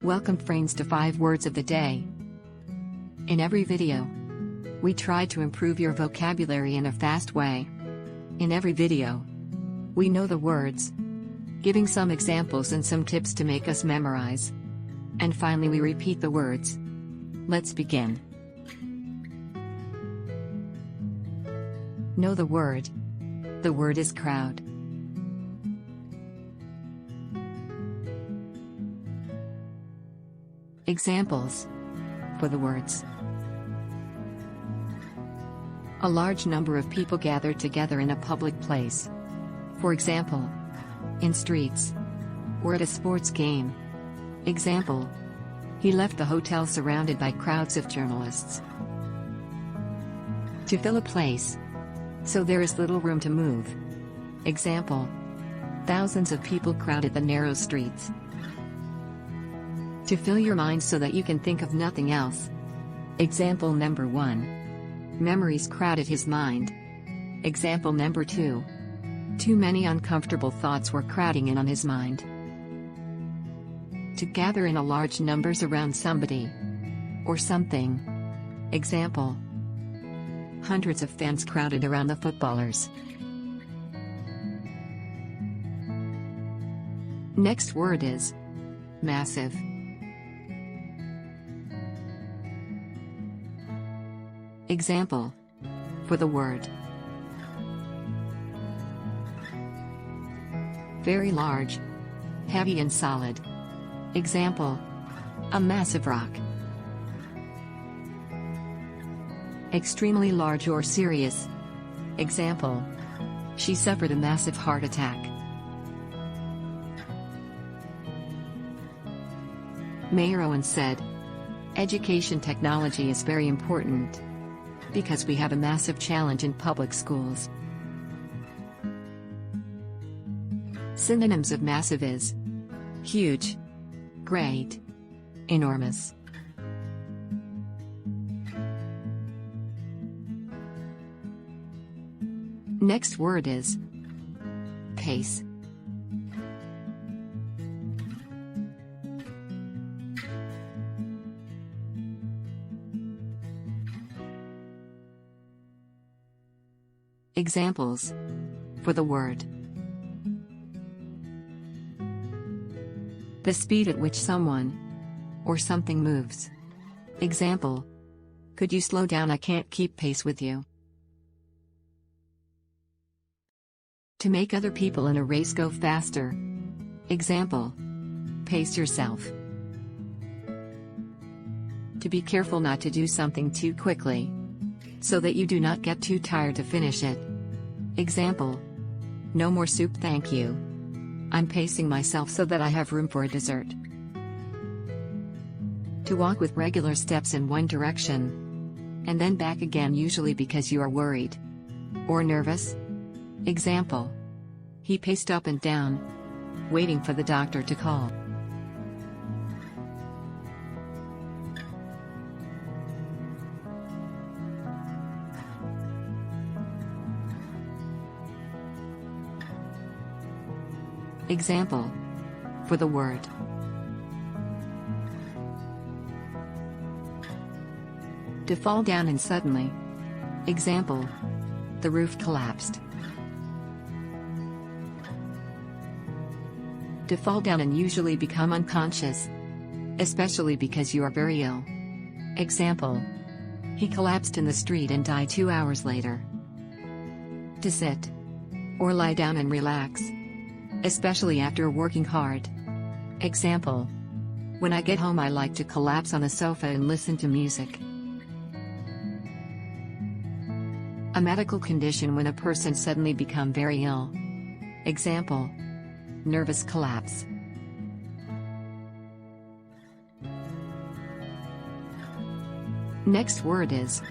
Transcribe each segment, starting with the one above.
Welcome friends to 5 words of the day. In every video, we try to improve your vocabulary in a fast way. In every video, we know the words, giving some examples and some tips to make us memorize. And finally we repeat the words. Let's begin. Know the word. The word is crowd. Examples for the words. A large number of people gathered together in a public place. For example, in streets or at a sports game. Example, he left the hotel surrounded by crowds of journalists. To fill a place, so there is little room to move. Example, thousands of people crowded the narrow streets. To fill your mind so that you can think of nothing else. Example number 1. Memories crowded his mind. Example number 2. Too many uncomfortable thoughts were crowding in on his mind. To gather in a large numbers around somebody or something. Example, hundreds of fans crowded around the footballers. Next word is massive. Example for the word. Very large, heavy and solid. Example, a massive rock. Extremely large or serious. Example, she suffered a massive heart attack. Mayor Owen said, education technology is very important because we have a massive challenge in public schools. Synonyms of massive is huge, great, enormous. Next word is pace. Examples for the word. The speed at which someone or something moves. Example, could you slow down? I can't keep pace with you. To make other people in a race go faster. Example, pace yourself. To be careful not to do something too quickly, so that you do not get too tired to finish it. Example, no more soup thank you. I'm pacing myself so that I have room for a dessert. To walk with regular steps in one direction, and then back again usually because you are worried or nervous. Example, he paced up and down, waiting for the doctor to call. Example for the word. To fall down and suddenly. Example, the roof collapsed. To fall down and usually become unconscious, especially because you are very ill. Example, he collapsed in the street and died 2 hours later. To sit or lie down and relax, especially after working hard. Example, when I get home I like to collapse on a sofa and listen to music. A medical condition when a person suddenly become very ill. Example, nervous collapse. Next word is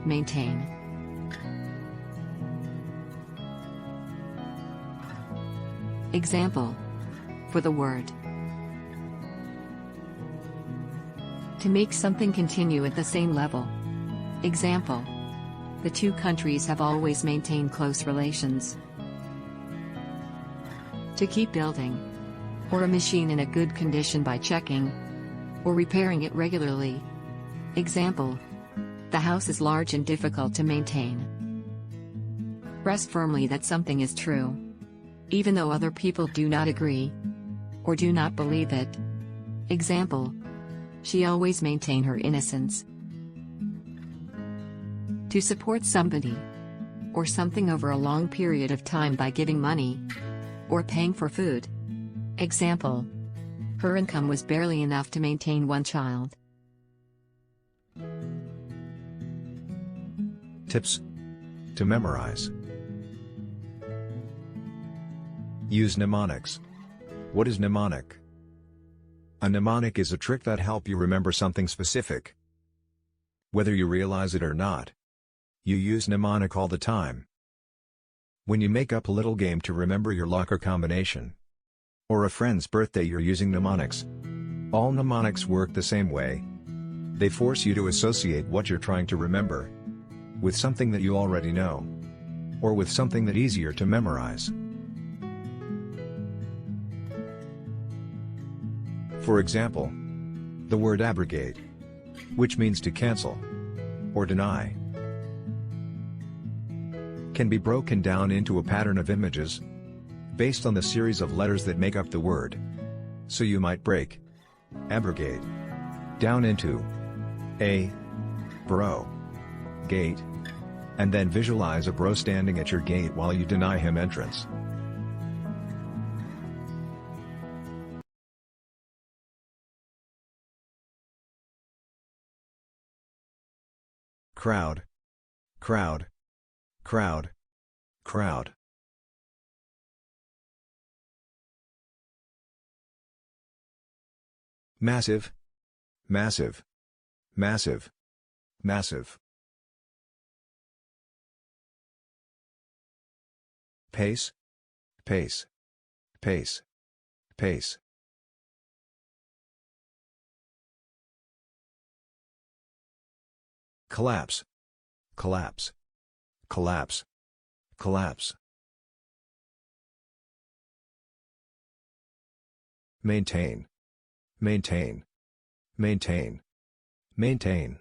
maintain. Example for the word. To make something continue at the same level. Example, the two countries have always maintained close relations. To keep building or a machine in a good condition by checking or repairing it regularly. Example: the house is large and difficult to maintain. Rest firmly that something is true, even though other people do not agree or do not believe it. Example: she always maintained her innocence. To support somebody or something over a long period of time by giving money or paying for food. Example: her income was barely enough to maintain one child. Tips to memorize. Use mnemonics. What is mnemonic? A mnemonic is a trick that helps you remember something specific. Whether you realize it or not, you use mnemonic all the time. When you make up a little game to remember your locker combination, or a friend's birthday, you're using mnemonics. All mnemonics work the same way. They force you to associate what you're trying to remember with something that you already know, or with something that's easier to memorize. For example, the word abrogate, which means to cancel or deny, can be broken down into a pattern of images based on the series of letters that make up the word. So you might break abrogate down into a bro gate, and then visualize a bro standing at your gate while you deny him entrance. Crowd, crowd, crowd, crowd. Massive, massive, massive, massive. Pace, pace, pace, pace. Collapse, collapse, collapse, collapse. Maintain, maintain, maintain, maintain.